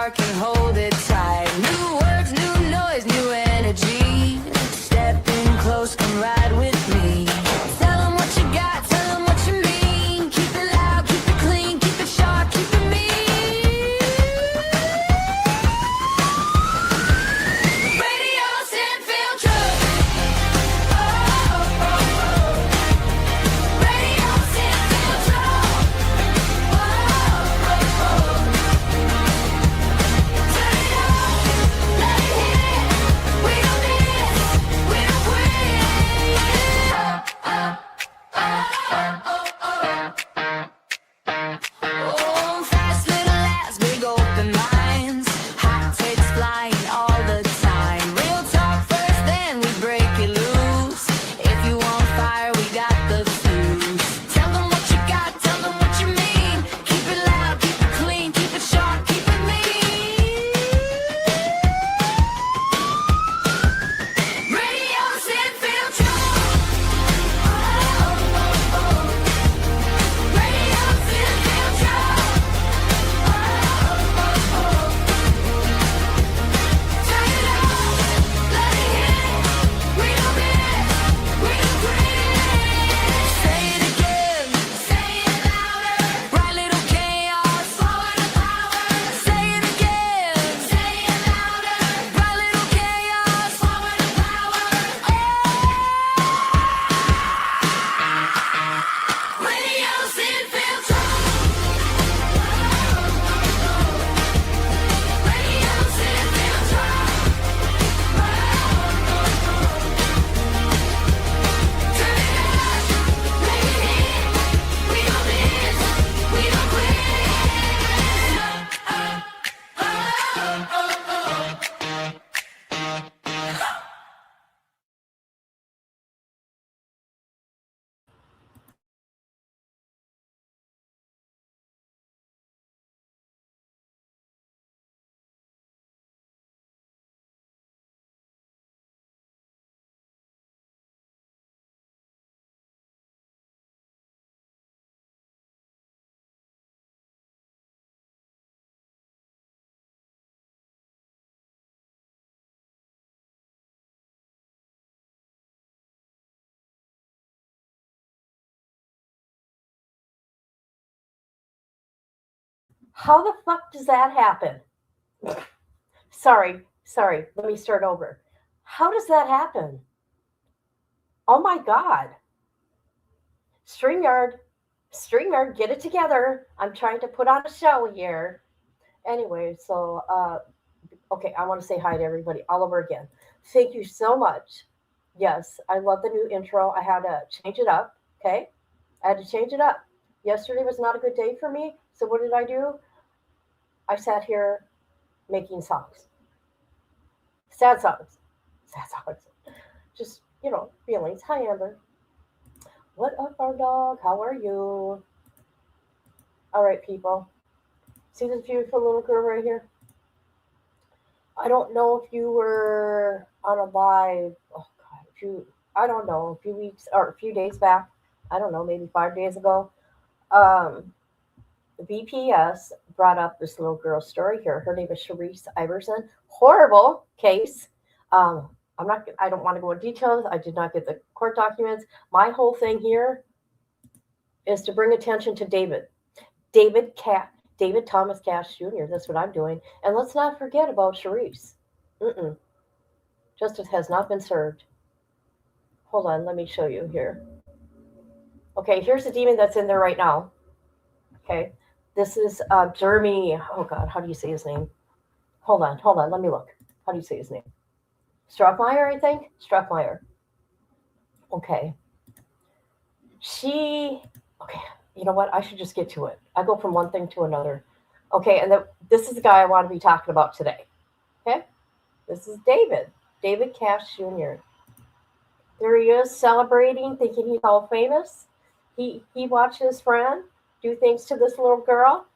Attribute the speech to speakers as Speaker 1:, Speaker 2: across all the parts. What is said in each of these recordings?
Speaker 1: spark and hold it tight. New words, new noise, new energy. Step in close, come ride with me. Tell them what you got, tell them what you mean. Keep it loud, keep it clean, keep it sharp, keep it mean. Radio Sin Filter. Oh, oh, oh, oh. Radio Sin Filter. Oh, oh, oh. Turn it up, let it hit. We don't miss, we don't quit. Oh, fast little lads, big open minds. Hot takes flying all the time. Real talk first, then we break it loose. If you want fire, we got the fuse. Tell them what you got, tell them what you mean. Keep it loud, keep it clean, keep it sharp, keep it mean. Radio Sin Filter. Oh, oh, oh. Radio Sin Filter. Oh, oh, oh. Turn it up, let it hit. We don't miss, we don't quit. Say it again, say it louder. Bright little chaos, forward to power. Say it again, say it louder. Bright little chaos, forward to power. Radio Sin Filter. Radio Sin Filter. Turn it up, let it hit. We don't miss, we don't quit.
Speaker 2: How the fuck does that happen? Sorry. Let me start over. How does that happen? Oh my God. StreamYard, get it together. I'm trying to put on a show here. Anyway, so, okay, I want to say hi to everybody all over again. Thank you so much. Yes, I love the new intro. I had to change it up, okay? I had to change it up. Yesterday was not a good day for me. So what did I do? I sat here making songs. Sad songs. Just, feelings. Hi, Amber. What up, our dog? How are you? All right, people. See this beautiful little girl right here? I don't know if you were on a live, oh God, I don't know, a few weeks or a few days back. I don't know, maybe 5 days ago. The BPS brought up this little girl's story here. Her name is Sherrice Iverson. Horrible case. I don't want to go into details. I did not get the court documents. My whole thing here is to bring attention to David Thomas Cash Jr. That's what I'm doing. And let's not forget about Sherrice. Justice has not been served. Hold on, let me show you here. Okay, here's the demon that's in there right now. Okay, this is Jeremy. Oh God, how do you say his name? Hold on, let me look. How do you say his name? Strockmeyer, I think? Strockmeyer. Okay. Okay, you know what? I should just get to it. I go from one thing to another. Okay, and this is the guy I want to be talking about today. Okay? This is David Cash Jr. There he is, celebrating, thinking he's all famous. He watched his friend do things to this little girl.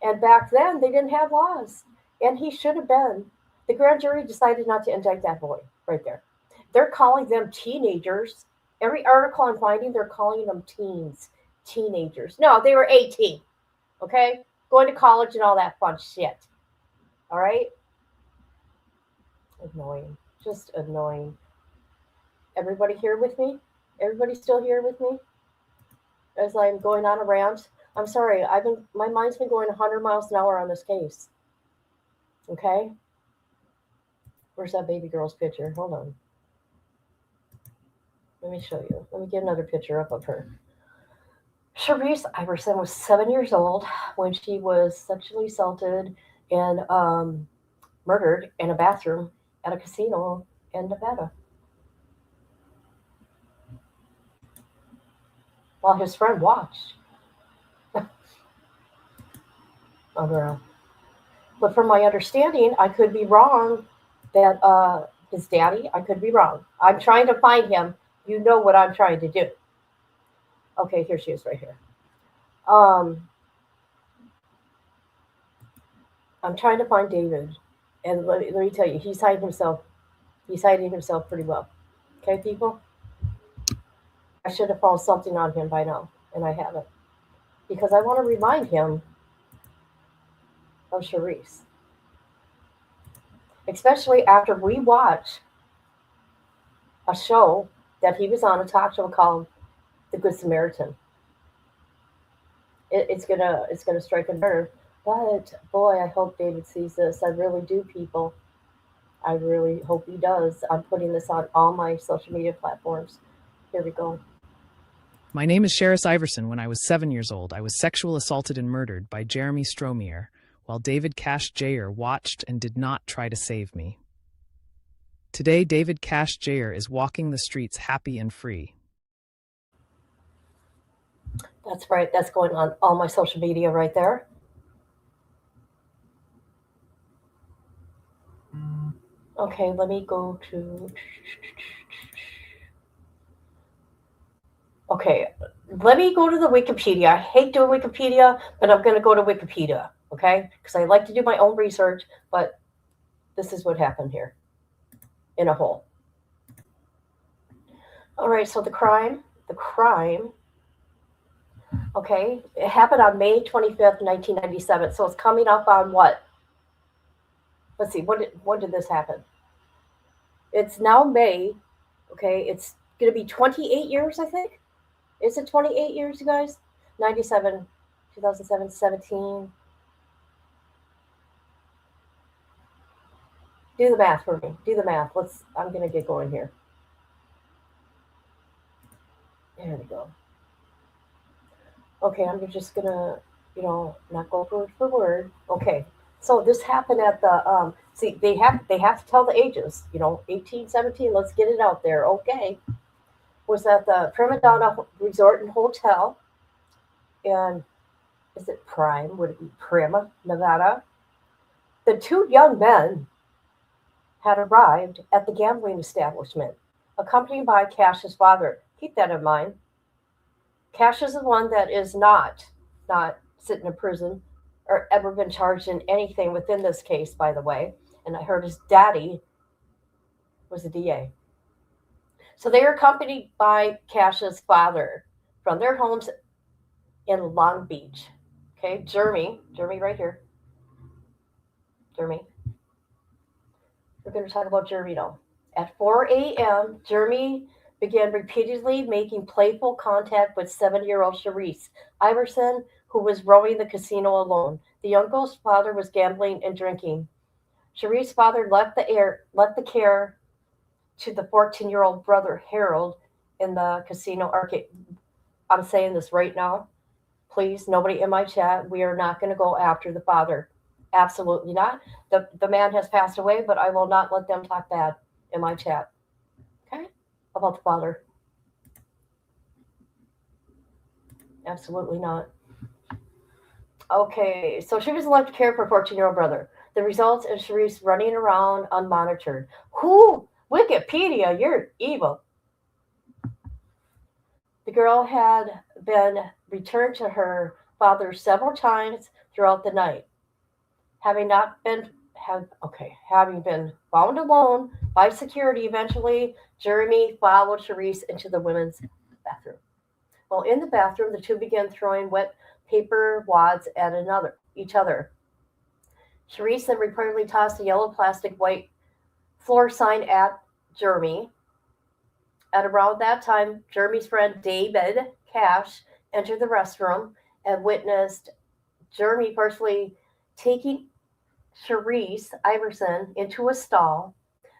Speaker 2: And back then, they didn't have laws. And he should have been. The grand jury decided not to indict that boy right there. They're calling them teenagers. Every article I'm finding, they're calling them teenagers. No, they were 18. Okay? Going to college and all that fun shit. All right? Annoying. Just annoying. Everybody here with me? Everybody still here with me? As I'm going on a rant. I'm sorry. My mind's been going 100 miles an hour on this case. Okay? Where's that baby girl's picture? Hold on. Let me show you. Let me get another picture up of her. Sherrice Iverson was 7 years old when she was sexually assaulted and murdered in a bathroom at a casino in Nevada while his friend watched. Oh, girl. But from my understanding, I could be wrong that his daddy, I could be wrong. I'm trying to find him. You know what I'm trying to do. Okay, here she is right here. Um, I'm trying to find David. And let me tell you, he's hiding himself pretty well. Okay, people? I should have found something on him by now, and I haven't. Because I want to remind him of Sherrice. Especially after we watch a show that he was on, a talk show called The Good Samaritan. It's gonna strike a nerve. But boy, I hope David sees this. I really do, people. I really hope he does. I'm putting this on all my social media platforms. Here we go.
Speaker 3: My name is Sherrice Iverson. When I was 7 years old, I was sexual assaulted and murdered by Jeremy Stromier, while David Cash Jayer watched and did not try to save me. Today, David Cash Jayer is walking the streets happy and free.
Speaker 2: That's right. That's going on all my social media right there. Okay, let me go to. Okay, let me go to the Wikipedia. I hate doing Wikipedia, but I'm going to go to Wikipedia, okay? Because I like to do my own research, but this is what happened here in a whole. All right, so the crime, okay, it happened on May 25th, 1997. So it's coming up on what? Let's see, when did this happen? It's now May, okay? It's going to be 28 years, I think. Is it 28 years, you guys? 97, 2007, 17. Do the math for me. Do the math. I'm going to get going here. There we go. Okay, I'm just going to, not go word for word. Okay. So this happened at the, see, they have to tell the ages, 18, 17. Let's get it out there. Okay. Was at the Prima Donna Resort and Hotel. And is it Prime? Would it be Prima, Nevada? The two young men had arrived at the gambling establishment, accompanied by Cash's father. Keep that in mind. Cash is the one that is not sitting in prison or ever been charged in anything within this case, by the way. And I heard his daddy was a DA. So they are accompanied by Cash's father from their homes in Long Beach. Okay, Jeremy right here. Jeremy. We're going to talk about Jeremy now. At 4 a.m., Jeremy began repeatedly making playful contact with 7-year-old Sherrice Iverson, who was roaming the casino alone. The young girl's father was gambling and drinking. Sherrice's father left the care to the 14-year-old brother Harold in the casino arcade. I'm saying this right now. Please, nobody in my chat. We are not going to go after the father. Absolutely not. The man has passed away, but I will not let them talk bad in my chat. Okay? About the father. Absolutely not. Okay, so she was left to care for 14-year-old brother. The results is Sherrice running around unmonitored. Who? Wikipedia, you're evil. The girl had been returned to her father several times throughout the night. Having been found alone by security, eventually Jeremy followed Sherrice into the women's bathroom. While in the bathroom, the two began throwing wet paper wads at each other. Sherrice then reportedly tossed a yellow plastic white floor sign at Jeremy. At around that time, Jeremy's friend David Cash entered the restroom and witnessed Jeremy personally taking Sherrice Iverson into a stall.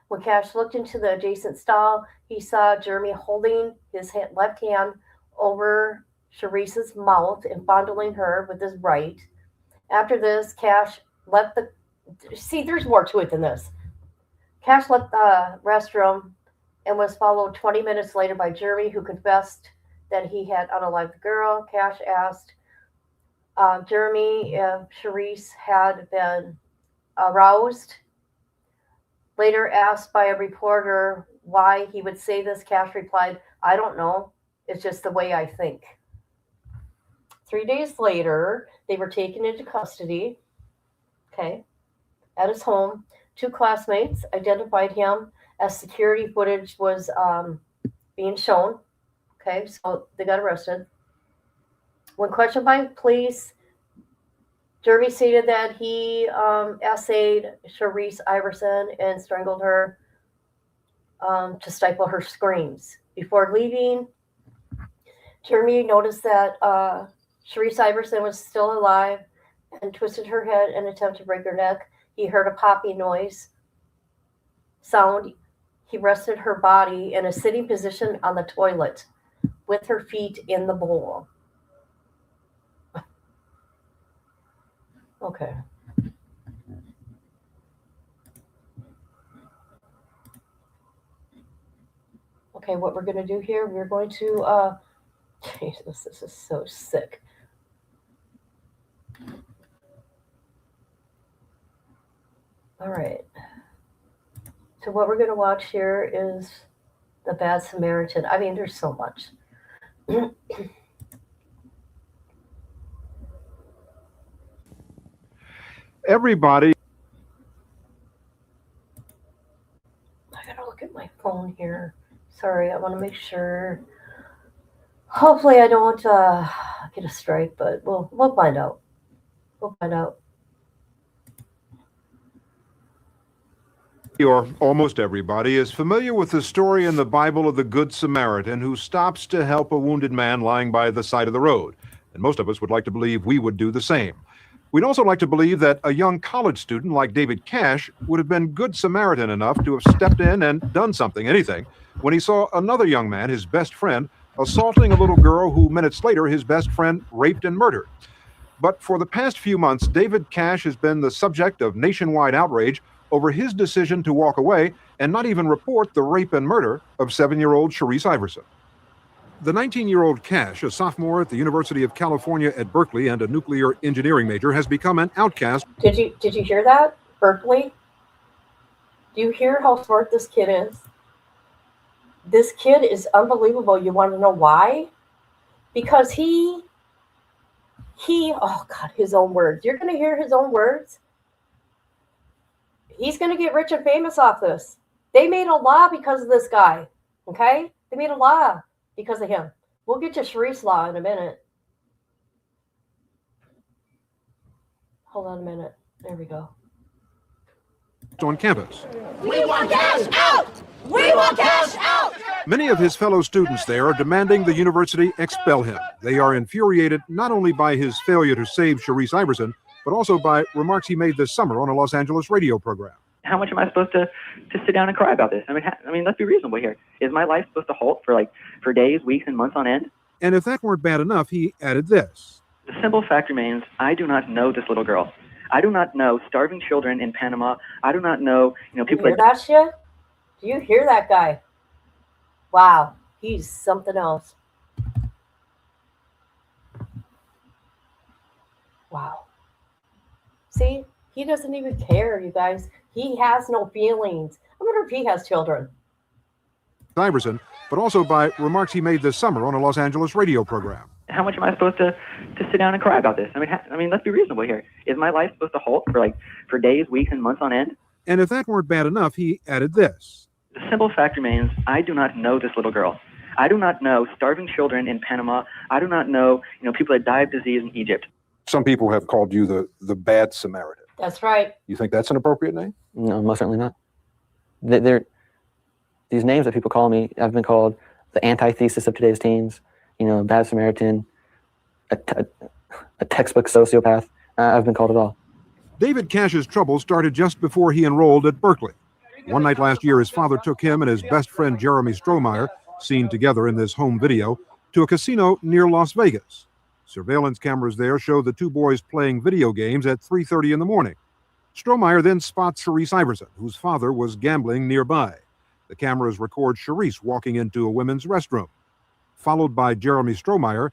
Speaker 2: When Cash looked into the adjacent stall, he saw Jeremy holding his left hand over Sherrice's mouth and fondling her with his right. After this, Cash left the... See, there's more to it than this. Cash left the restroom and was followed 20 minutes later by Jeremy, who confessed that he had unalived the girl. Cash asked Jeremy if Sherrice had been aroused. Later asked by a reporter why he would say this, Cash replied, "I don't know. It's just the way I think." 3 days later, they were taken into custody. Okay. At his home, 2 classmates identified him as security footage was being shown. Okay, so they got arrested. When questioned by police, Jeremy stated that he essayed Sherrice Iverson and strangled her to stifle her screams. Before leaving, Jeremy noticed that Sherrice Iverson was still alive and twisted her head in an attempt to break her neck. He heard a popping sound. He rested her body in a sitting position on the toilet with her feet in the bowl. Okay. Okay, what we're going to do here, we're going to, Jesus, this is so sick. All right. So what we're going to watch here is The Bad Samaritan. I mean, there's so much.
Speaker 4: Everybody.
Speaker 2: I gotta look at my phone here. Sorry, I want to make sure. Hopefully, I don't get a strike, but we'll find out. We'll find out.
Speaker 4: Or almost everybody is familiar with the story in the Bible of the Good Samaritan who stops to help a wounded man lying by the side of the road. And most of us would like to believe we would do the same. We'd also like to believe that a young college student like David Cash would have been good Samaritan enough to have stepped in and done something, anything, when he saw another young man, his best friend, assaulting a little girl who minutes later his best friend raped and murdered. But for the past few months, David Cash has been the subject of nationwide outrage over his decision to walk away and not even report the rape and murder of 7-year-old Sherrice Iverson. The 19-year-old Cash, a sophomore at the University of California at Berkeley and a nuclear engineering major, has become an outcast.
Speaker 2: Did you hear that? Berkeley? Do you hear how smart this kid is? This kid is unbelievable. You want to know why? Because he, oh God, his own words. You're going to hear his own words. He's going to get rich and famous off this. They made a law because of this guy. Okay? They made a law because of him. We'll get to Sherrice law in a minute. Hold on a minute. There we go.
Speaker 4: On campus.
Speaker 5: We want Cash out! We want Cash out!
Speaker 4: Many of his fellow students there are demanding the university expel him. They are infuriated not only by his failure to save Sherrice Iverson, but also by remarks he made this summer on a Los Angeles radio program.
Speaker 6: How much am I supposed to sit down and cry about this? I mean, let's be reasonable here. Is my life supposed to halt for days, weeks, and months on end?
Speaker 4: And if that weren't bad enough, he added this.
Speaker 6: The simple fact remains, I do not know this little girl. I do not know starving children in Panama. I do not know, people.
Speaker 2: You hear that shit? Do you hear that guy? Wow, he's something else. Wow. See, he doesn't even care, you guys. He has no feelings. I wonder if he has children.
Speaker 4: Iverson, but also by remarks he made this summer on a Los Angeles radio program.
Speaker 6: How much am I supposed to sit down and cry about this? I mean, let's be reasonable here. Is my life supposed to halt for days, weeks, and months on end?
Speaker 4: And if that weren't bad enough, he added this.
Speaker 6: The simple fact remains, I do not know this little girl. I do not know starving children in Panama. I do not know, people that die of disease in Egypt.
Speaker 4: Some people have called you the bad Samaritan.
Speaker 2: That's right.
Speaker 4: You think that's an appropriate name?
Speaker 6: No, most certainly not. These names that people call me, I've been called the antithesis of today's teens, bad Samaritan, a textbook sociopath. I've been called it all.
Speaker 4: David Cash's trouble started just before he enrolled at Berkeley. One night last year, his father took him and his best friend Jeremy Strohmeyer, seen together in this home video, to a casino near Las Vegas. Surveillance cameras there show the two boys playing video games at 3:30 in the morning. Strohmeyer then spots Sherrice Iverson, whose father was gambling nearby. The cameras record Sherrice walking into a women's restroom, followed by Jeremy Strohmeyer,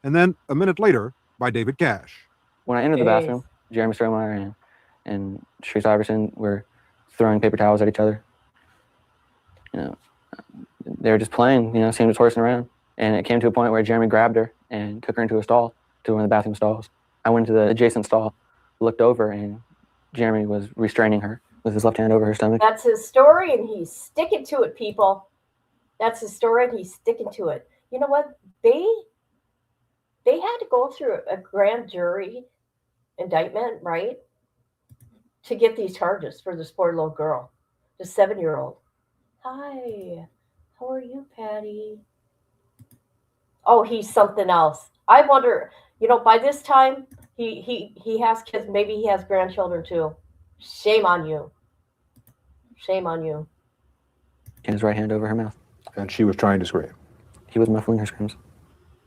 Speaker 4: and then a minute later by David Cash.
Speaker 6: When I entered the bathroom, Jeremy Strohmeyer and Sherrice Iverson were throwing paper towels at each other. They were just playing, seemed to horsing around. And it came to a point where Jeremy grabbed her and took her into a stall, to one of the bathroom stalls. I went to the adjacent stall, looked over, and Jeremy was restraining her with his left hand over her stomach.
Speaker 2: That's his story, and he's sticking to it, people. That's his story, and he's sticking to it. You know what? They had to go through a grand jury indictment, right, to get these charges for this poor little girl, the 7-year-old. Hi, how are you, Patty? Oh, he's something else. I wonder, by this time, he has kids. Maybe he has grandchildren too. Shame on you. Shame on you.
Speaker 6: And his right hand over her mouth.
Speaker 4: And she was trying to scream.
Speaker 6: He was muffling her screams.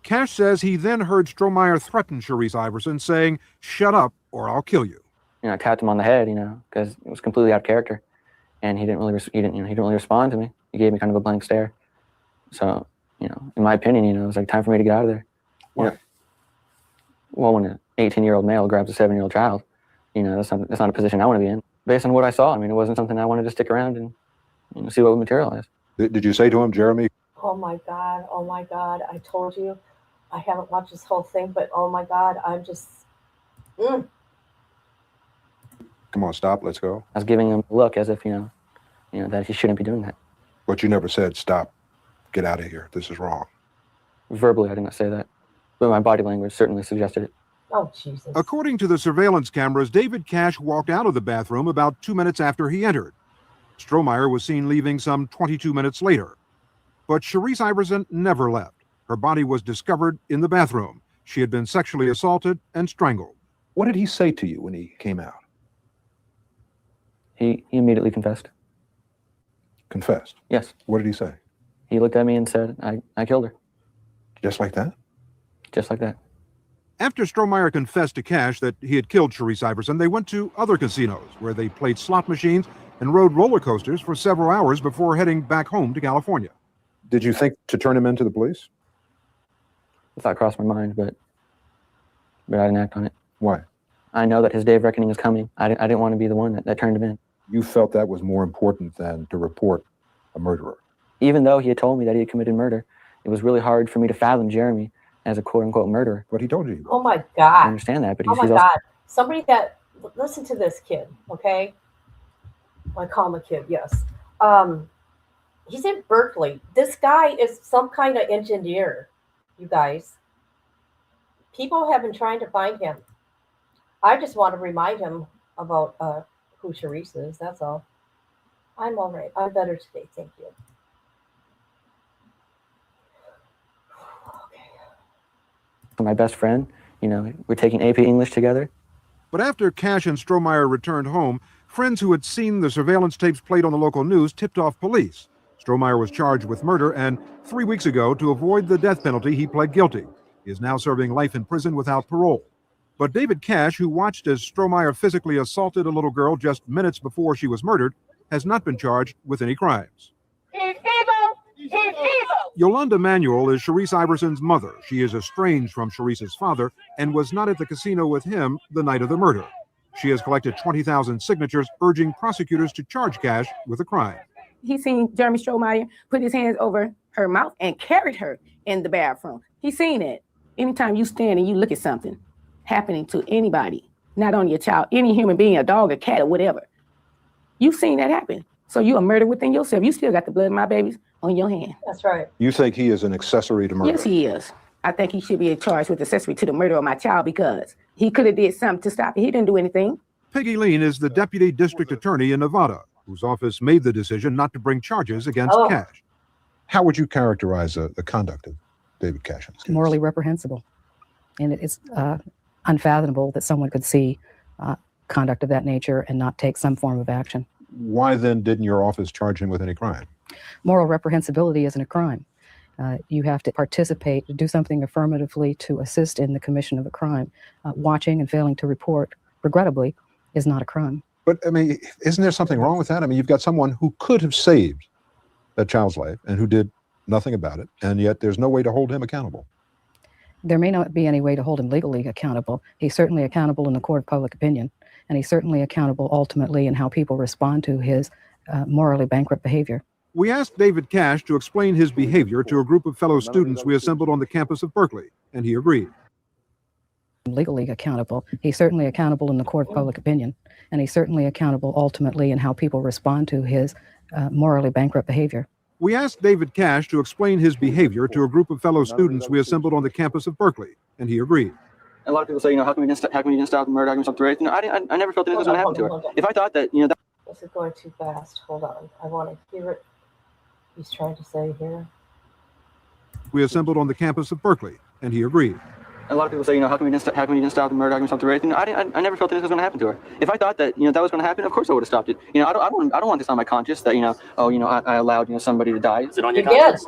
Speaker 4: Cash says he then heard Strohmeyer threaten Sherrice Iverson, saying, "Shut up or I'll kill you."
Speaker 6: I tapped him on the head, because it was completely out of character, and he didn't really respond to me. He gave me kind of a blank stare. So, in my opinion, it was like time for me to get out of there.
Speaker 4: Why?
Speaker 6: Well, when an 18-year-old male grabs a 7-year-old child, that's not a position I want to be in. Based on what I saw, it wasn't something I wanted to stick around and see what would materialize.
Speaker 4: Did you say to him, Jeremy?
Speaker 2: Oh my God. I told you, I haven't watched this whole thing, but oh my God, I'm just,
Speaker 4: Come on, stop, let's go.
Speaker 6: I was giving him a look as if, that he shouldn't be doing that.
Speaker 4: But you never said, stop, get out of here, this is wrong.
Speaker 6: Verbally, I did not say that, but my body language certainly suggested it.
Speaker 2: oh Jesus.
Speaker 4: According to the surveillance cameras, David Cash walked out of the bathroom about 2 minutes after he entered. Strohmeyer was seen leaving some 22 minutes later. But Sherrice Iverson never left. Her body was discovered in the bathroom. She had been sexually assaulted and strangled. What did he say to you when he came out?
Speaker 6: He immediately confessed.
Speaker 4: Confessed?
Speaker 6: Yes.
Speaker 4: What did he say?
Speaker 6: He looked at me and said, I killed her.
Speaker 4: Just like that?
Speaker 6: Just like that.
Speaker 4: After Strohmeyer confessed to Cash that he had killed Sherrice Iverson, they went to other casinos where they played slot machines and rode roller coasters for several hours before heading back home to California. Did you think to turn him in to the police?
Speaker 6: The thought crossed my mind, but I didn't act on it.
Speaker 4: Why?
Speaker 6: I know that his day of reckoning is coming. I didn't want to be the one that turned him in.
Speaker 4: You felt that was more important than to report a murderer.
Speaker 6: Even though he had told me that he had committed murder, it was really hard for me to fathom Jeremy as a quote-unquote murderer.
Speaker 4: But he told you.
Speaker 2: Oh my God.
Speaker 6: I understand that, but
Speaker 2: Oh my
Speaker 6: he's
Speaker 2: God.
Speaker 6: also...
Speaker 2: Somebody that, listen to this kid, okay? I call him a kid, yes. He's in Berkeley. This guy is some kind of engineer, you guys. People have been trying to find him. I just want to remind him about who Sherrice is, that's all. I'm all right. I'm better today, thank you.
Speaker 6: My best friend, we're taking AP English together.
Speaker 4: But after Cash and Strohmeyer returned home, friends who had seen the surveillance tapes played on the local news tipped off police. Strohmeyer was charged with murder, and 3 weeks ago, to avoid the death penalty, he pled guilty. He is now serving life in prison without parole. But David Cash, who watched as Strohmeyer physically assaulted a little girl just minutes before she was murdered, has not been charged with any crimes.
Speaker 5: He's evil! He's evil!
Speaker 4: Yolanda Manuel is Sherrice Iverson's mother. She is estranged from Sherrice's father and was not at the casino with him the night of the murder. She has collected 20,000 signatures urging prosecutors to charge Cash with a crime.
Speaker 7: He seen Jeremy Strohmeyer put his hands over her mouth and carried her in the bathroom. He seen it. Anytime you stand and you look at something happening to anybody, not only a child, any human being, a dog, a cat, or whatever, you've seen that happen. So you a murder within yourself. You still got the blood of my babies on your hand.
Speaker 2: That's right.
Speaker 4: You think he is an accessory to murder?
Speaker 7: Yes, he is. I think he should be charged with accessory to the murder of my child because he could have did something to stop it. He didn't do anything.
Speaker 4: Peggy Lean is the deputy district attorney in Nevada, whose office made the decision not to bring charges against Cash. How would you characterize the conduct of David Cash in this case?
Speaker 8: Morally reprehensible. And it's unfathomable that someone could see conduct of that nature and not take some form of action.
Speaker 4: Why then didn't your office charge him with any crime?
Speaker 8: Moral reprehensibility isn't a crime. You have to participate, do something affirmatively to assist in the commission of a crime. Watching and failing to report, regrettably, is not a crime.
Speaker 4: But, I mean, isn't there something wrong with that? I mean, you've got someone who could have saved that child's life and who did nothing about it, and yet there's no way to hold him accountable.
Speaker 8: There may not be any way to hold him legally accountable. He's certainly accountable in the court of public opinion, and he's certainly accountable ultimately in how people respond to his morally bankrupt behavior.
Speaker 4: We asked David Cash to explain his behavior to a group of fellow students we assembled on the campus of Berkeley, and he agreed.
Speaker 8: Legally accountable. He's certainly accountable in the court of public opinion, and he's certainly accountable ultimately in how people respond to his morally bankrupt behavior.
Speaker 4: We asked David Cash to explain his behavior to a group of fellow students we assembled on the campus of Berkeley, and he agreed.
Speaker 6: A lot of people say, how come you didn't stop the murder? How come you stop the rape? I never felt that this was going to happen to her. If I thought that, that...
Speaker 2: This is going too fast. Hold on. I want to hear it. He's trying to say here.
Speaker 4: We assembled on the campus of Berkeley, and he agreed.
Speaker 6: A lot of people say, how come you didn't stop the murder? How come you stop the rape? I never felt that this was going to happen to her. If I thought that, that was going to happen, of course I would have stopped it. I don't want this on my conscience that, I allowed, somebody to die.
Speaker 9: Is it on your conscience?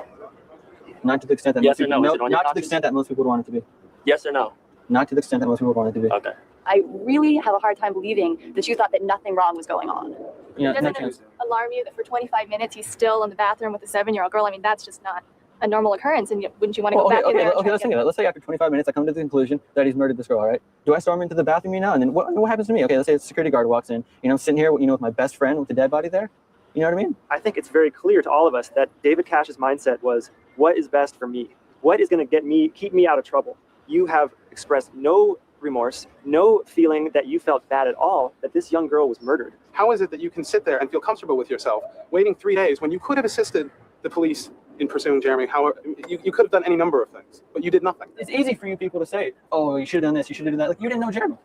Speaker 6: Not to the extent that
Speaker 9: yes or no? Is it on your
Speaker 6: not to the extent that most people would want it to be.
Speaker 9: Yes or no?
Speaker 6: Not to the extent that most people would want it to be.
Speaker 9: Okay.
Speaker 10: I really have a hard time believing that you thought that nothing wrong was going on. Doesn't it alarm you that for 25 minutes he's still in the bathroom with a 7-year-old girl? I mean, that's just not a normal occurrence, and wouldn't you want to go back in there?
Speaker 6: Okay, let's think of it. Let's say after 25 minutes I come to the conclusion that he's murdered this girl, all right? Do I storm into the bathroom now? And then what happens to me? Okay, let's say a security guard walks in. I'm sitting here, with my best friend with the dead body there. You know what I mean?
Speaker 9: I think it's very clear to all of us that David Cash's mindset was, what is best for me? What is going to keep me out of trouble? You have expressed no remorse, no feeling that you felt bad at all that this young girl was murdered.
Speaker 11: How is it that you can sit there and feel comfortable with yourself waiting 3 days when you could have assisted the police in pursuing Jeremy? However, you could have done any number of things, but you did nothing.
Speaker 6: It's easy for you people to say, oh, you should have done this, you should have done that. Like, you didn't know Jeremy.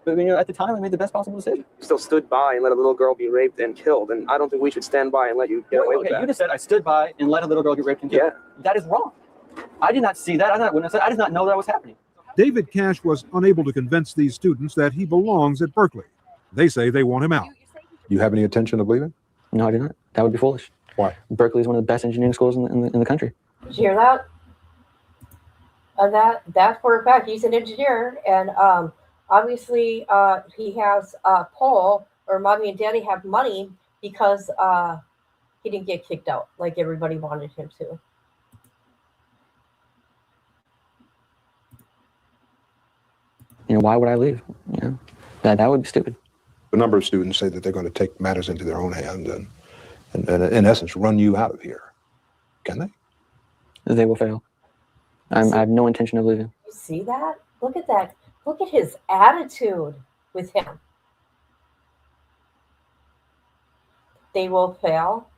Speaker 6: But at the time, I made the best possible decision.
Speaker 11: Still stood by and let a little girl be raped and killed, and I don't think we should stand by and let you get away with that.
Speaker 6: You just said I stood by and let a little girl get raped and killed.
Speaker 11: Yeah.
Speaker 6: That is wrong. I did not see that. I did not know that was happening.
Speaker 4: David Cash was unable to convince these students that he belongs at Berkeley. They say they want him out. You have any intention of leaving?
Speaker 6: No, I do not. That would be foolish.
Speaker 4: Why?
Speaker 6: Berkeley is one of the best engineering schools in the country.
Speaker 2: Did you hear that? That's for a fact. He's an engineer, and obviously he has a pull, or mommy and daddy have money because he didn't get kicked out like everybody wanted him to.
Speaker 6: Why would I leave? That would be stupid.
Speaker 4: A number of students say that they're going to take matters into their own hands and in essence, run you out of here. Can they?
Speaker 6: They will fail. I have no intention of leaving.
Speaker 2: You see that? Look at that. Look at his attitude with him. They will fail.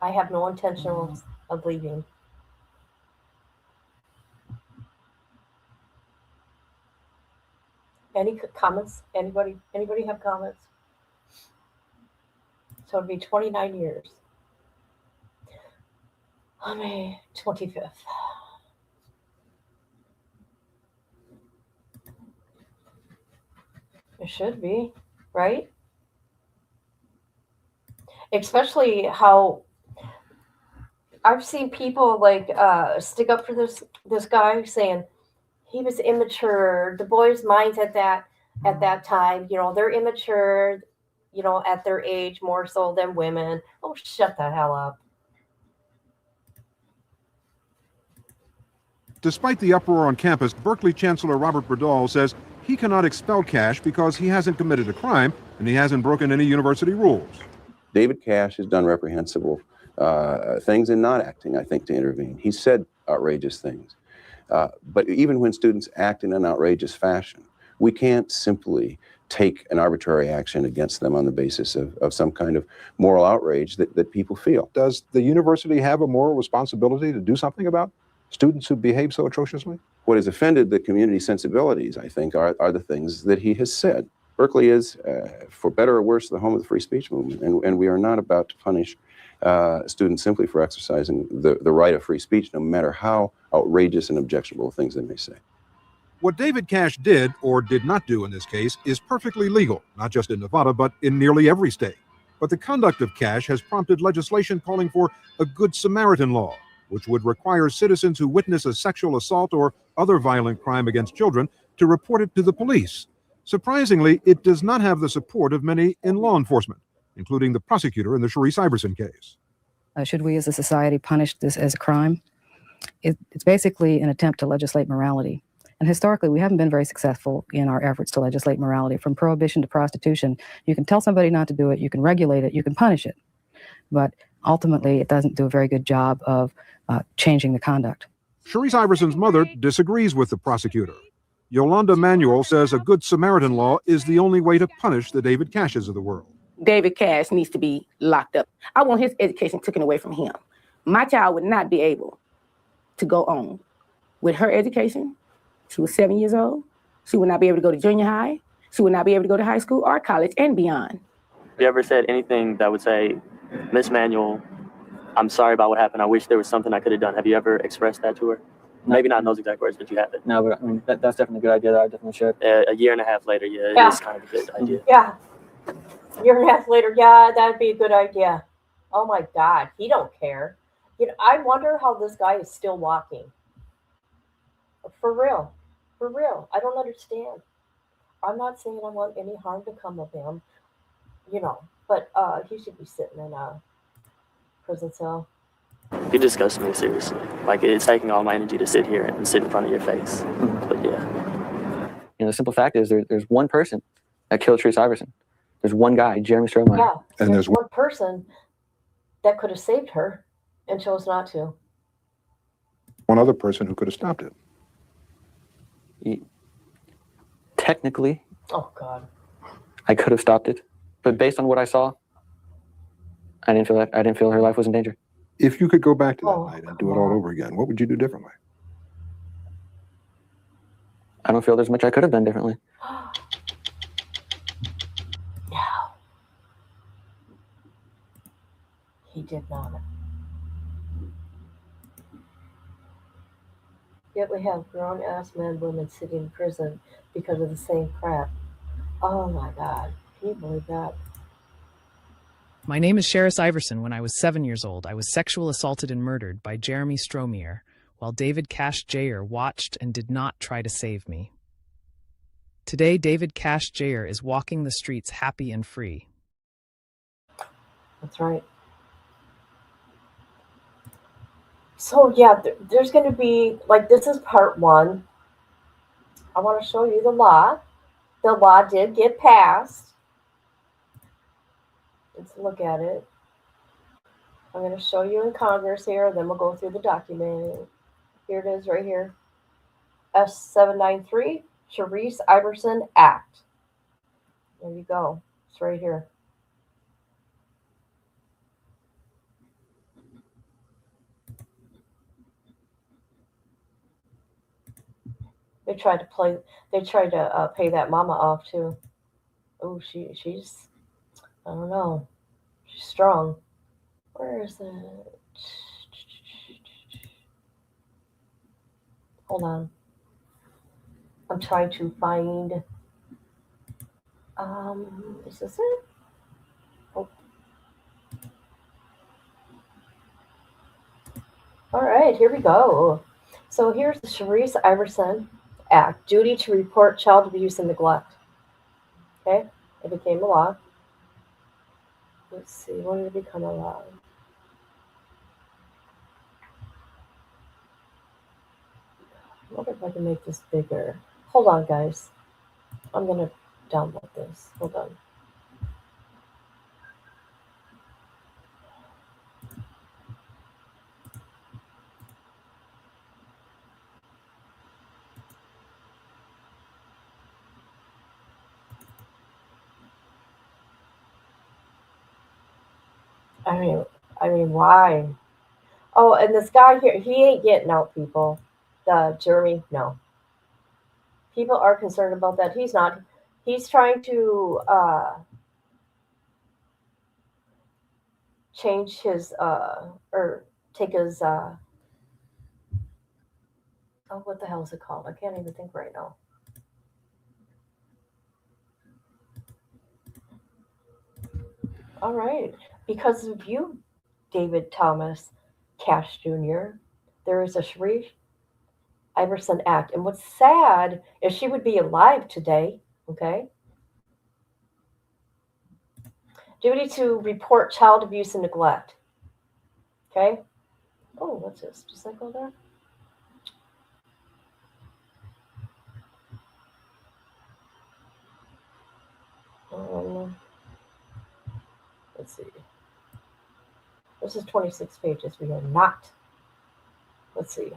Speaker 2: I have no intention of leaving. Any comments? Anybody have comments? So it'd be 29 years. On May 25th. It should be, right? Especially how I've seen people like stick up for this guy saying he was immature. The boys' minds at that time, they're immature, at their age more so than women. Oh, shut the hell up.
Speaker 4: Despite the uproar on campus, Berkeley Chancellor Robert Berdahl says he cannot expel Cash because he hasn't committed a crime and he hasn't broken any university rules.
Speaker 12: David Cash has done reprehensible things in not acting, I think, to intervene. He said outrageous things. But even when students act in an outrageous fashion, we can't simply take an arbitrary action against them on the basis of some kind of moral outrage that people feel. Does the university have a moral responsibility to do something about students who behave so atrociously? What has offended the community sensibilities, I think, are the things that he has said. Berkeley is, for better or worse, the home of the free speech movement, and we are not about to punish students simply for exercising the right of free speech, no matter how outrageous and objectionable things they may say.
Speaker 4: What David Cash did or did not do in this case is perfectly legal, not just in Nevada, but in nearly every state. But the conduct of Cash has prompted legislation calling for a Good Samaritan law, which would require citizens who witness a sexual assault or other violent crime against children to report it to the police. Surprisingly, it does not have the support of many in law enforcement, including the prosecutor in the Sherrice Iverson case.
Speaker 8: Should we as a society punish this as a crime? It's basically an attempt to legislate morality. And historically, we haven't been very successful in our efforts to legislate morality. From prohibition to prostitution, you can tell somebody not to do it, you can regulate it, you can punish it. But ultimately, it doesn't do a very good job of changing the conduct.
Speaker 4: Sherrice Iverson's mother disagrees with the prosecutor. Yolanda Manuel says a Good Samaritan law is the only way to punish the David Cashes of the world.
Speaker 7: David Cash needs to be locked up. I want his education taken away from him. My child would not be able to go on with her education. She was 7 years old. She would not be able to go to junior high. She would not be able to go to high school or college and beyond.
Speaker 9: Have you ever said anything that would say, Miss Manuel, I'm sorry about what happened. I wish there was something I could have done. Have you ever expressed that to her? No. Maybe not in those exact words, but you have it.
Speaker 6: No, but I mean, that's definitely a good idea that I definitely should.
Speaker 9: A year and a half later, yeah, it is kind of a good idea.
Speaker 2: Yeah. A year and a half later, yeah, that'd be a good idea. Oh my God, he don't care. You know, I wonder how this guy is still walking. For real. For real. I don't understand. I'm not saying I want any harm to come of him, you know, but he should be sitting in a prison cell.
Speaker 9: You disgust me, seriously. Like, it's taking all my energy to sit here and sit in front of your face. But yeah.
Speaker 6: You know, the simple fact is there's one person that killed Sherrice Iverson. There's one guy, Jeremy Stromeyer.
Speaker 2: Yeah,
Speaker 4: and there's
Speaker 2: one person that could have saved her and chose not to.
Speaker 4: one other person who could have stopped it.
Speaker 6: Technically,
Speaker 2: oh God,
Speaker 6: I could have stopped it, but based on what I saw, I didn't feel her life was in danger.
Speaker 4: If you could go back to that night and do it all over again, what would you do differently?
Speaker 6: I don't feel there's much I could have done differently.
Speaker 2: No, he did not. Yet we have grown-ass men and women sitting in prison because of the same crap. Oh my God, can you believe that?
Speaker 3: My name is Sherrice Iverson. When I was 7 years old, I was sexual assaulted and murdered by Jeremy Stromeyer, while David Cash Jr. watched and did not try to save me. Today, David Cash Jr. is walking the streets happy and free.
Speaker 2: That's right. So yeah, there's going to be, like, this is part one. I want to show you the law. The law did get passed. Let's look at it. I'm going to show you in Congress here, then we'll go through the document. Here it is right here. S793, Sherrice Iverson Act. There you go. It's right here. They tried to pay that mama off too. Oh, she's, I don't know. She's strong. Where is it? Hold on. I'm trying to find, is this it? Oh. All right, here we go. So here's the Sherrice Iverson Act, duty to report child abuse and neglect. Okay, it became a law. Let's see, when did it become a law? I wonder if I can make this bigger. Hold on, guys. I'm going to download this. Hold on. I mean, why? Oh, and this guy here, he ain't getting out, people. Jeremy, no. People are concerned about that. He's not. He's trying to change his or take his oh, what the hell is it called? I can't even think right now. All right. Because of you, David Thomas Cash Jr., there is a Sherrice Iverson Act. And what's sad is she would be alive today, okay? Duty to report child abuse and neglect. Okay? Oh, what's this? Does that go there? Let's see. This is 26 pages. We are not. Let's see.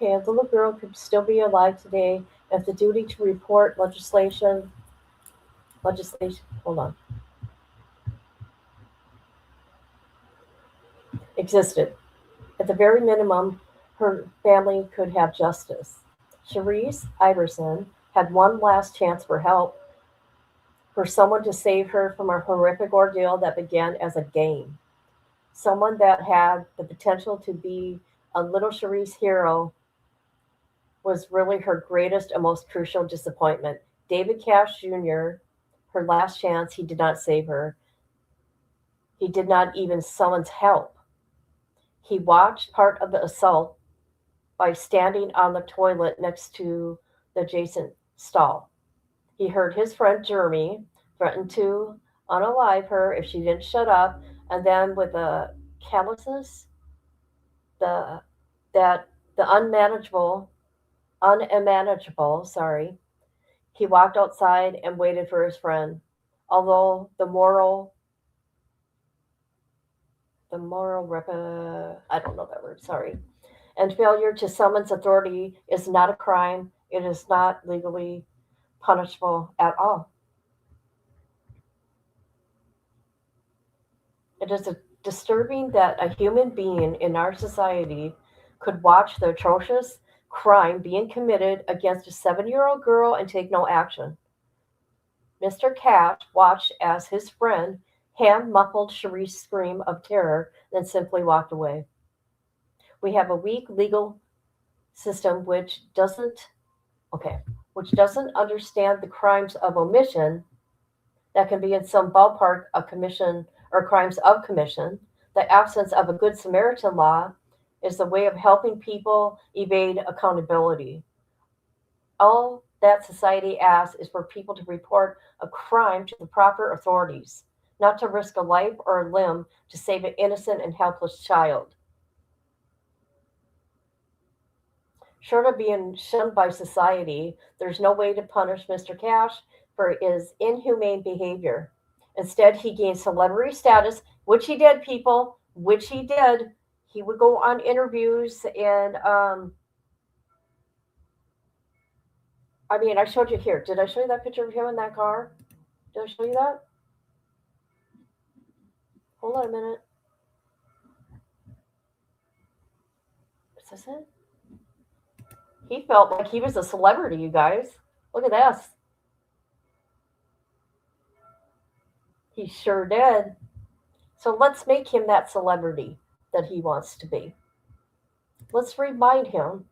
Speaker 2: Okay, the little girl could still be alive today if the duty to report legislation, hold on, existed. At the very minimum, her family could have justice. Sherrice Iverson had one last chance for help, for someone to save her from a horrific ordeal that began as a game. Someone that had the potential to be a little Sherrice hero was really her greatest and most crucial disappointment. David Cash Jr., her last chance, he did not save her. He did not even summon help. He watched part of the assault by standing on the toilet next to the adjacent stall. He heard his friend Jeremy threaten to unalive her if she didn't shut up, and then with a callousness, the unmanageable, sorry, he walked outside and waited for his friend. Although I don't know that word, sorry, and failure to summons authority is not a crime. It is not legally punishable at all. It is disturbing that a human being in our society could watch the atrocious crime being committed against a 7-year-old girl and take no action. Mr. Cash watched as his friend hand-muffled Sherrice's scream of terror, then simply walked away. We have a weak legal system which doesn't understand the crimes of omission that can be in some ballpark of commission or crimes of commission. The absence of a good Samaritan law is the way of helping people evade accountability. All that society asks is for people to report a crime to the proper authorities, not to risk a life or a limb to save an innocent and helpless child. Short of being shunned by society, there's no way to punish Mr. Cash for his inhumane behavior. Instead, he gained celebrity status, which he did, people, which he did. He would go on interviews and, I showed you here. Did I show you that picture of him in that car? Did I show you that? Hold on a minute. Is this it? He felt like he was a celebrity, you guys. Look at this. He sure did. So let's make him that celebrity that he wants to be. Let's remind him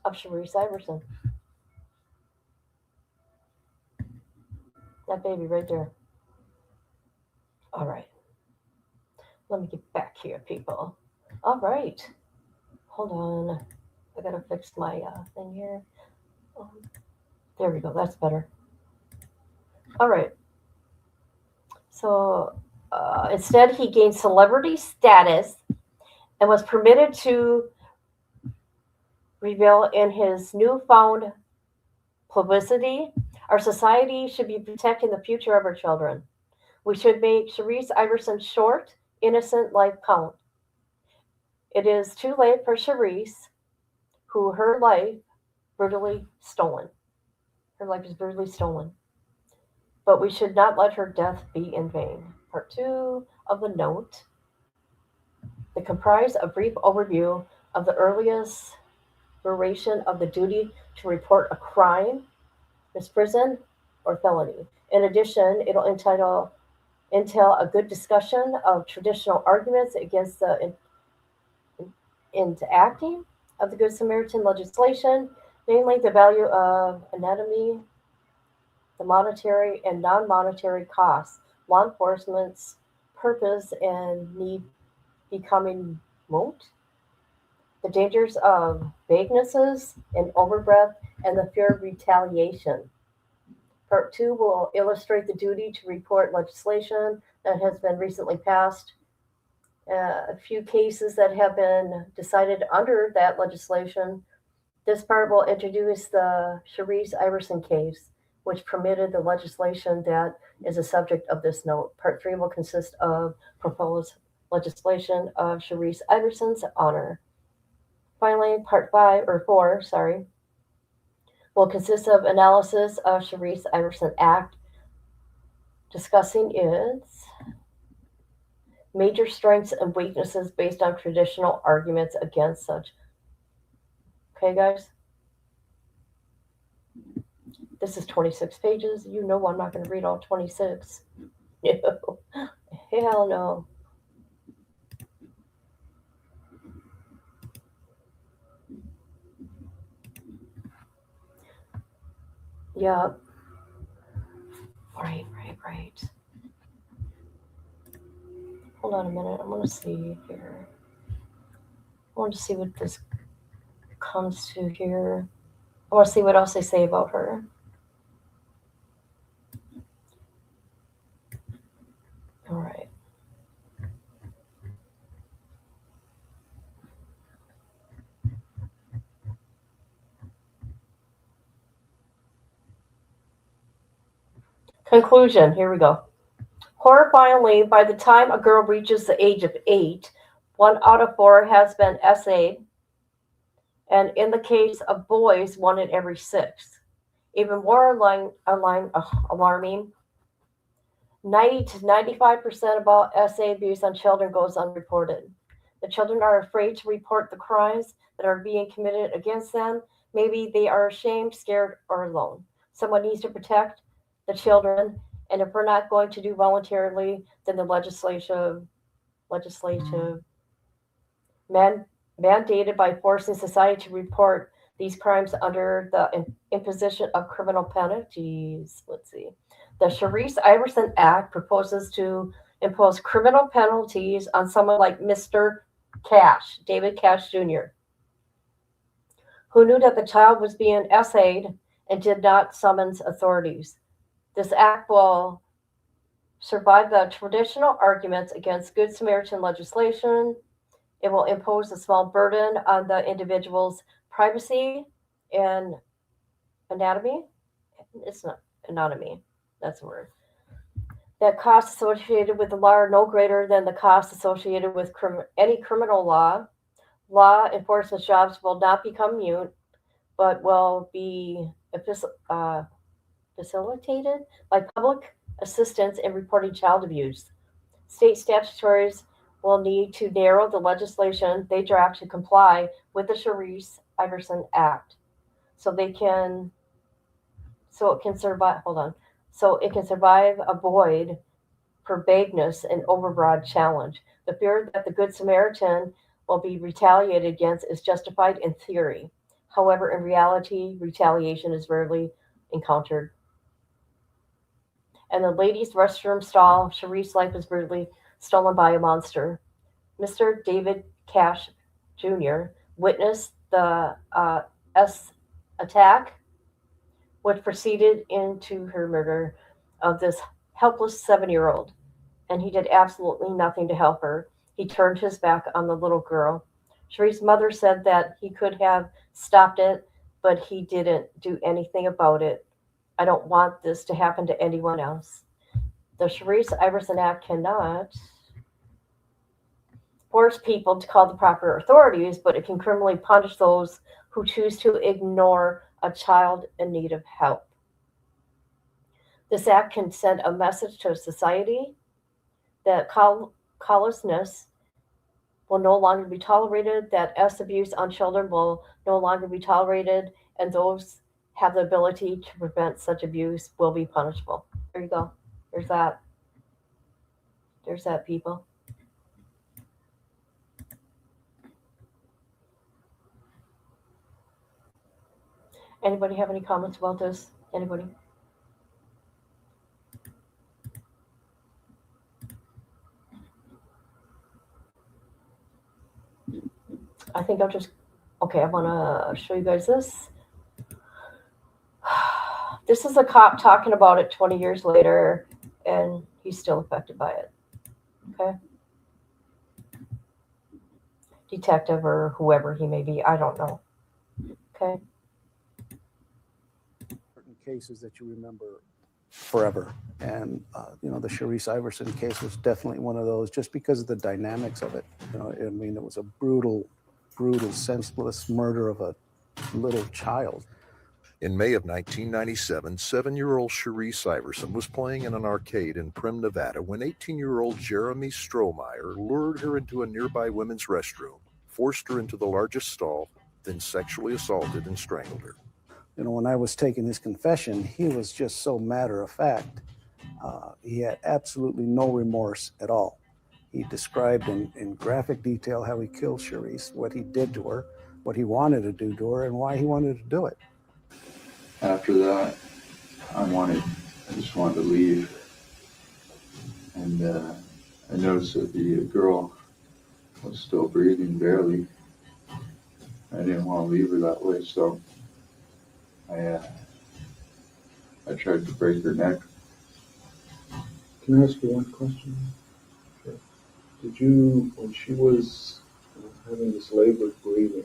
Speaker 2: of Sherrice Iverson. That baby right there. All right. Let me get back here, people. All right. Hold on. I gotta fix my thing here. There we go. That's better. All right. So instead, he gained celebrity status and was permitted to revel in his newfound publicity. Our society should be protecting the future of our children. We should make Sherrice Iverson's short, innocent life count. It is too late for Sherrice, who her life brutally stolen. Her life is brutally stolen. But we should not let her death be in vain. Part 2 of the note. They comprise a brief overview of the earliest duration of the duty to report a crime, misprison, or felony. In addition, it'll entail a good discussion of traditional arguments against the enacting of the Good Samaritan legislation, namely the value of anatomy, the monetary and non-monetary costs, law enforcement's purpose and need becoming moot, the dangers of vaguenesses and overbreadth, and the fear of retaliation. Part 2 will illustrate the duty to report legislation that has been recently passed, a few cases that have been decided under that legislation. This part will introduce the Sherrice Iverson case, which permitted the legislation that is a subject of this note. Part 3 will consist of proposed legislation of Sherrice Iverson's honor. Finally, part 4, will consist of analysis of Sherrice Iverson Act, discussing its major strengths and weaknesses based on traditional arguments against such. Okay, guys? This is 26 pages. You know I'm not going to read all 26. No. Hell no. Yeah. Right. Hold on a minute. I'm going to see here. I want to see what this comes to here. I want to see what else they say about her. All right. Conclusion. Here we go. Horrifyingly, by the time a girl reaches the age of 8, 1 out of 4 has been SA'd, and in the case of boys, 1 in every 6. Even more alarming, 90 to 95% of all SA abuse on children goes unreported. The children are afraid to report the crimes that are being committed against them. Maybe they are ashamed, scared, or alone. Someone needs to protect the children, and if we're not going to do voluntarily, then the legislative mandated by forcing society to report these crimes under the imposition of criminal penalties. Let's see. The Sherrice Iverson Act proposes to impose criminal penalties on someone like Mr. Cash, David Cash Jr., who knew that the child was being SA'd and did not summons authorities. This act will survive the traditional arguments against Good Samaritan legislation. It will impose a small burden on the individual's privacy and anatomy. It's not anatomy, that's a word. That costs associated with the law are no greater than the costs associated with any criminal law. Law enforcement jobs will not become mute, but will be facilitated by public assistance in reporting child abuse. State statutories will need to narrow the legislation they draft to comply with the Sherrice Iverson Act, so it can survive a void for vagueness and overbroad challenge. The fear that the Good Samaritan will be retaliated against is justified in theory. However, in reality, retaliation is rarely encountered. And the ladies' restroom stall, Sherrice's life was brutally stolen by a monster. Mr. David Cash Jr. witnessed the attack, which proceeded into her murder of this helpless 7-year-old, and he did absolutely nothing to help her. He turned his back on the little girl. Sherrice's mother said that he could have stopped it, but he didn't do anything about it. I don't want this to happen to anyone else. The Sherrice Iverson Act cannot force people to call the proper authorities, but it can criminally punish those who choose to ignore a child in need of help. This act can send a message to society that callousness will no longer be tolerated, that abuse on children will no longer be tolerated, and those have the ability to prevent such abuse will be punishable. There you go. There's that. There's that, people. Anybody have any comments about this? Anybody? I think I'll just, okay, I want to show you guys this. This is a cop talking about it 20 years later, and he's still affected by it. Okay? Detective or whoever he may be, I don't know. Okay?
Speaker 13: Certain cases that you remember forever. And, the Sherrice Iverson case was definitely one of those just because of the dynamics of it. I mean, it was a brutal, senseless murder of a little child.
Speaker 14: In May of 1997, 7-year-old Sherrice Iverson was playing in an arcade in Primm, Nevada, when 18-year-old Jeremy Strohmeyer lured her into a nearby women's restroom, forced her into the largest stall, then sexually assaulted and strangled her.
Speaker 13: When I was taking his confession, he was just so matter of fact. He had absolutely no remorse at all. He described in graphic detail how he killed Sherrice, what he did to her, what he wanted to do to her, and why he wanted to do it.
Speaker 15: After that, I just wanted to leave. And I noticed that the girl was still breathing, barely. I didn't want to leave her that way, so I tried to break her neck.
Speaker 16: Can I ask you one question? Sure. Did you, when she was having this labored breathing,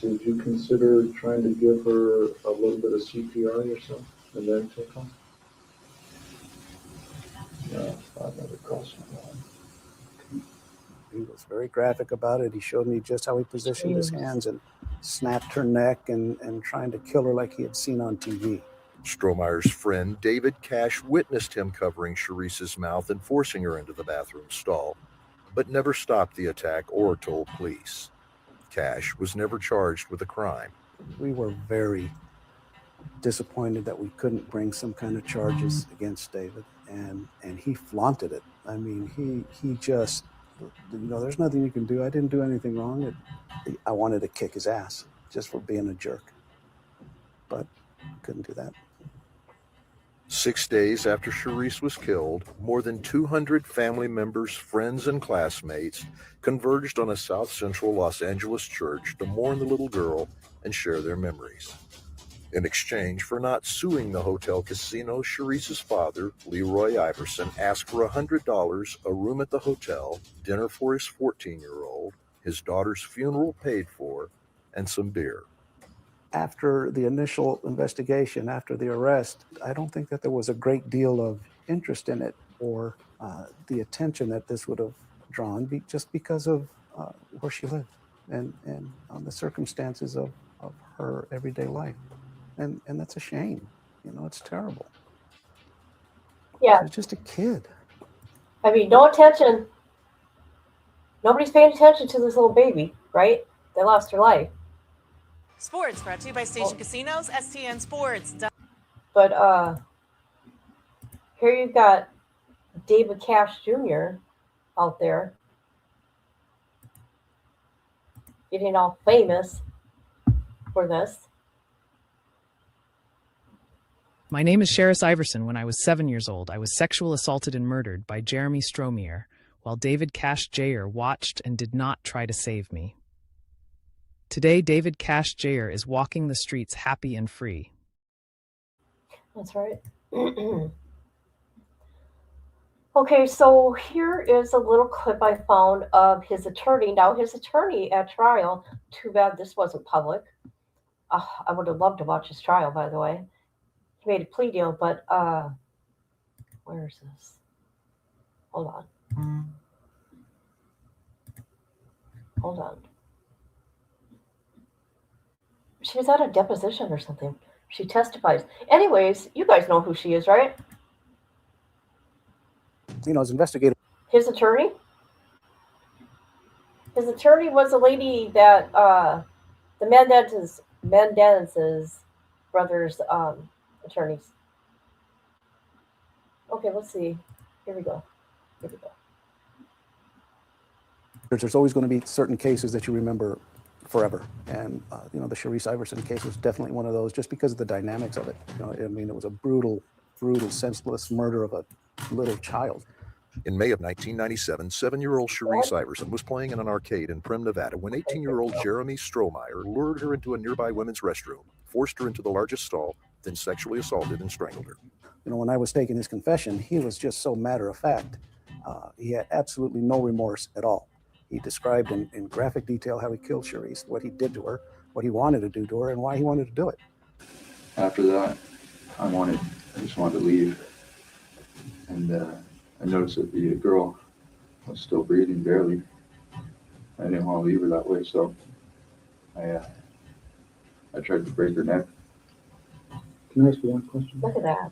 Speaker 16: did you consider trying to give her a little bit of CPR yourself and then take off?
Speaker 15: No, that never crossed my mind.
Speaker 13: He was very graphic about it. He showed me just how he positioned his hands and snapped her neck and trying to kill her like he had seen on TV.
Speaker 14: Strohmeyer's friend, David Cash, witnessed him covering Sherrice's mouth and forcing her into the bathroom stall, but never stopped the attack or told police. Cash was never charged with a crime.
Speaker 13: We were very disappointed that we couldn't bring some kind of charges against David, and he flaunted it. I mean, he just, there's nothing you can do. I didn't do anything wrong. I wanted to kick his ass just for being a jerk, but couldn't do that.
Speaker 14: 6 days after Sherrice was killed, more than 200 family members, friends, and classmates converged on a South Central Los Angeles church to mourn the little girl and share their memories. In exchange for not suing the hotel casino, Sherrice's father, Leroy Iverson, asked for $100, a room at the hotel, dinner for his 14-year-old, his daughter's funeral paid for, and some beer.
Speaker 13: After the initial investigation, after the arrest, I don't think that there was a great deal of interest in it or the attention that this would have drawn just because of where she lived and the circumstances of her everyday life. And that's a shame. It's terrible.
Speaker 2: Yeah.
Speaker 13: She's just a kid.
Speaker 2: I mean, no attention. Nobody's paying attention to this little baby, right? They lost her life.
Speaker 5: Sports brought to you by Station Casinos, STN Sports.
Speaker 2: But here you've got David Cash Jr. out there getting all famous for this.
Speaker 3: My name is Sherrice Iverson. When I was 7 years old, I was sexual assaulted and murdered by Jeremy Strohmeyer, while David Cash Jr. watched and did not try to save me. Today, David Cash Jr. is walking the streets happy and free.
Speaker 2: That's right. Okay, so here is a little clip I found of his attorney. Now, his attorney at trial, too bad this wasn't public. I would have loved to watch his trial, by the way. He made a plea deal, but where is this? Hold on. Hold on. She was at a deposition or something. She testifies. Anyways, you guys know who she is, right?
Speaker 13: as investigators.
Speaker 2: His attorney? His attorney was a lady that the Mendez's brothers' attorneys. Okay, let's see. Here we go. Here we go.
Speaker 13: There's always going to be certain cases that you remember forever, and the Sherrice Iverson case was definitely one of those, just because of the dynamics of it. I mean, it was a brutal, senseless murder of a little child.
Speaker 14: In May of 1997, 7-year-old Sherrice Iverson was playing in an arcade in Primm, Nevada, when 18-year-old Jeremy Strohmeyer lured her into a nearby women's restroom, forced her into the largest stall, then sexually assaulted and strangled her.
Speaker 13: When I was taking his confession, he was just so matter of fact. He had absolutely no remorse at all. He described in graphic detail how he killed Sherrice, what he did to her, what he wanted to do to her, and why he wanted to do it.
Speaker 15: After that, I just wanted to leave. And I noticed that the girl was still breathing, barely. I didn't want to leave her that way, so I tried to break her neck. Can I ask you one question?
Speaker 2: Look at that.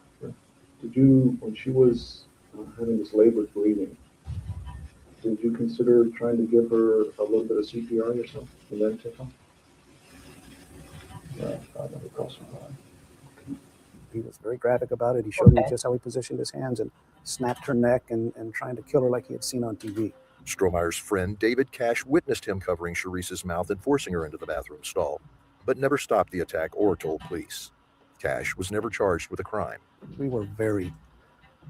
Speaker 16: Did you, when she was having this labored breathing, did you consider trying to give her a little bit of CPR yourself and then take off? Yeah, I never crossed my mind.
Speaker 13: He was very graphic about it. He showed me just how he positioned his hands and snapped her neck and trying to kill her like he had seen on TV.
Speaker 14: Strohmeyer's friend David Cash witnessed him covering Sherrice's mouth and forcing her into the bathroom stall, but never stopped the attack or told police. Cash was never charged with a crime.
Speaker 13: We were very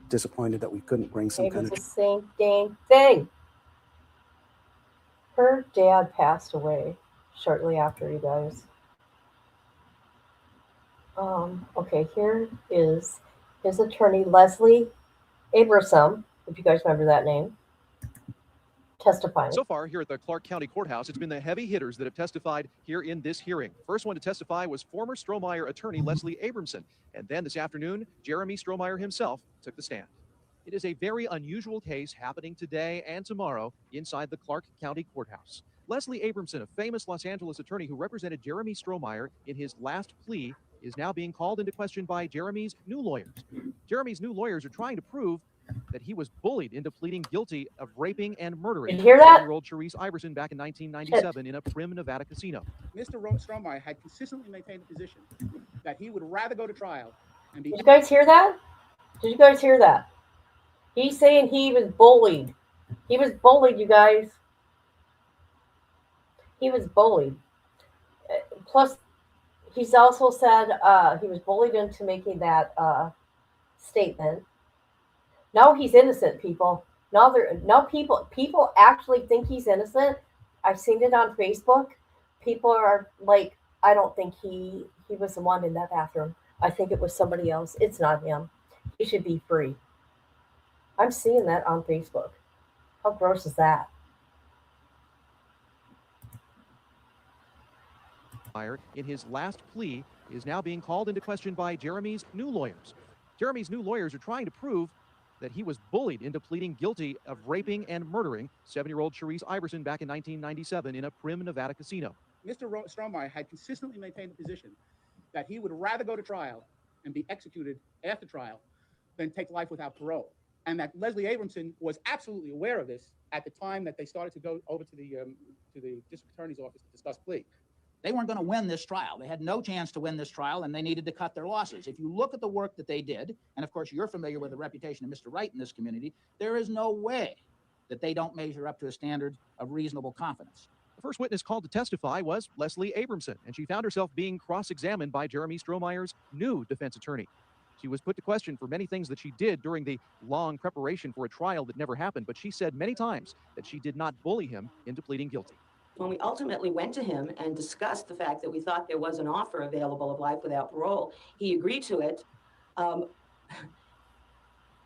Speaker 13: disappointed that we couldn't bring some kind of...
Speaker 2: the same dang thing. Her dad passed away shortly after, you guys. Okay, here is his attorney, Leslie Iverson, if you guys remember that name, testifying.
Speaker 17: So far, here at the Clark County Courthouse, it's been the heavy hitters that have testified here in this hearing. First one to testify was former Strohmeyer attorney Leslie Abramson. And then this afternoon, Jeremy Strohmeyer himself took the stand. It is a very unusual case happening today and tomorrow inside the Clark County Courthouse. Leslie Abramson, a famous Los Angeles attorney who represented Jeremy Strohmeyer in his last plea, is now being called into question by Jeremy's new lawyers. Jeremy's new lawyers are trying to prove that he was bullied into pleading guilty of raping and murdering 7-year-old Sherrice Iverson back in 1997 in a Primm, Nevada casino.
Speaker 18: Mr. Strohmeyer had consistently maintained the position that he would rather go to trial and be...
Speaker 2: Did you guys hear that? Did you guys hear that? He's saying he was bullied. He was bullied, you guys. He was bullied. Plus, he's also said he was bullied into making that statement. No, he's innocent, people. No, people actually think he's innocent. I've seen it on Facebook. People are like, I don't think he was the one in that bathroom. I think it was somebody else. It's not him. He should be free. I'm seeing that on Facebook. How gross is that?
Speaker 17: In his last plea is now being called into question by Jeremy's new lawyers. Jeremy's new lawyers are trying to prove that he was bullied into pleading guilty of raping and murdering 7-year-old Sherrice Iverson back in 1997 in a Primm, Nevada casino.
Speaker 18: Mr. Strohmeyer had consistently maintained the position that he would rather go to trial and be executed after trial than take life without parole. And that Leslie Abramson was absolutely aware of this at the time that they started to go over to the district attorney's office to discuss plea.
Speaker 19: They weren't going to win this trial. They had no chance to win this trial, and they needed to cut their losses. If you look at the work that they did, and of course you're familiar with the reputation of Mr. Wright in this community, there is no way that they don't measure up to a standard of reasonable confidence.
Speaker 17: The first witness called to testify was Leslie Abramson, and she found herself being cross-examined by Jeremy Strohmeyer's new defense attorney. She was put to question for many things that she did during the long preparation for a trial that never happened, but she said many times that she did not bully him into pleading guilty.
Speaker 20: When we ultimately went to him and discussed the fact that we thought there was an offer available of life without parole, he agreed to it. And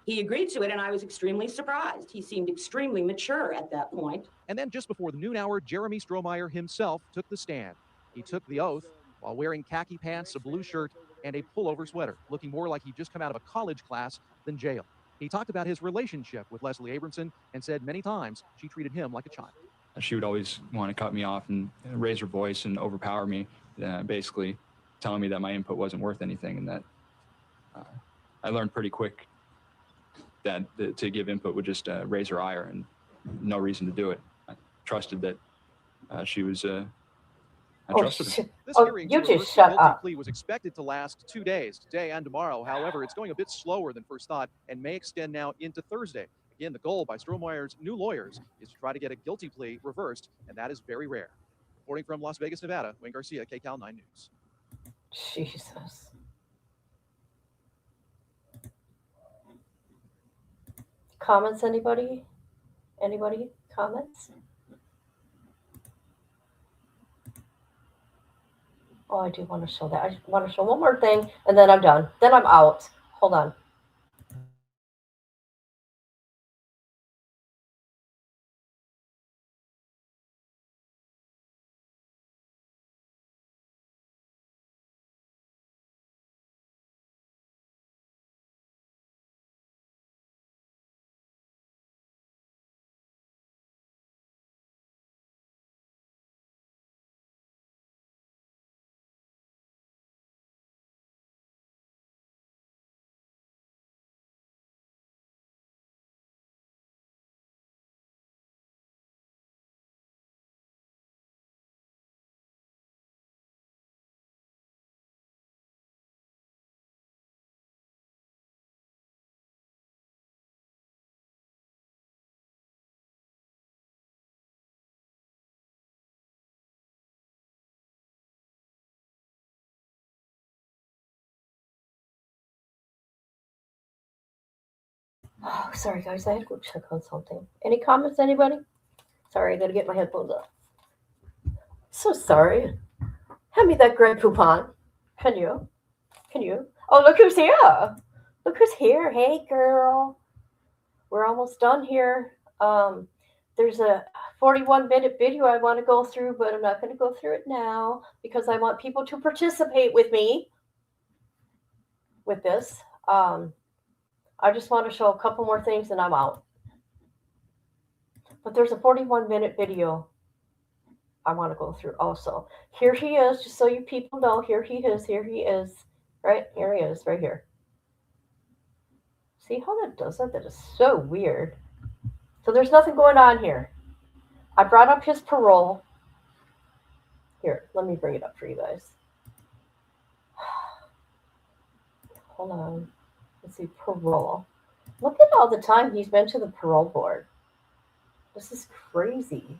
Speaker 20: I was extremely surprised. He seemed extremely mature at that point.
Speaker 17: And then just before the noon hour, Jeremy Strohmeyer himself took the stand. He took the oath while wearing khaki pants, a blue shirt, and a pullover sweater, looking more like he'd just come out of a college class than jail. He talked about his relationship with Leslie Abramson and said many times she treated him like a child.
Speaker 21: She would always want to cut me off and raise her voice and overpower me, basically telling me that my input wasn't worth anything, and that I learned pretty quick that to give input would just raise her ire, and no reason to do it. I trusted that she was. I trusted her.
Speaker 17: This hearing to reverse the guilty plea was expected to last 2 days, today and tomorrow. However, it's going a bit slower than first thought and may extend now into Thursday. Again, the goal by Strohmeyer's new lawyers is to try to get a guilty plea reversed, and that is very rare. Reporting from Las Vegas, Nevada, Wayne Garcia, KCAL 9 News.
Speaker 2: Jesus. Comments, anybody? Anybody? Comments? Oh, I do want to show that. I want to show one more thing, and then I'm done. Then I'm out. Hold on. Oh, sorry, guys. I had to go check on something. Any comments, anybody? Sorry, I got to get my headphones up. So sorry. Hand me that gray coupon. Can you? Can you? Oh, look who's here. Look who's here. Hey, girl. We're almost done here. There's a 41-minute video I want to go through, but I'm not going to go through it now because I want people to participate with me with this. I just want to show a couple more things and I'm out. But there's a 41-minute video I want to go through also. Here he is, just so you people know. Here he is. Here he is. Right? Here he is, right here. See how that does that? That is so weird. So there's nothing going on here. I brought up his parole. Here, let me bring it up for you guys. Hold on. Let's see, parole. Look at all the time he's been to the parole board. This is crazy.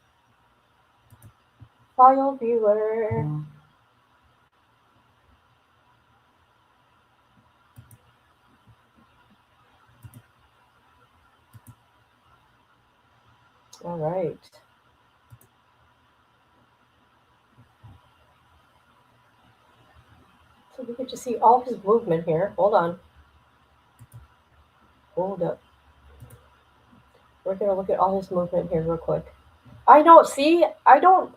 Speaker 2: File viewer. All right. So we get to see all his movement here. Hold on. Hold up. We're gonna look at all his movement here real quick. I know, see, I don't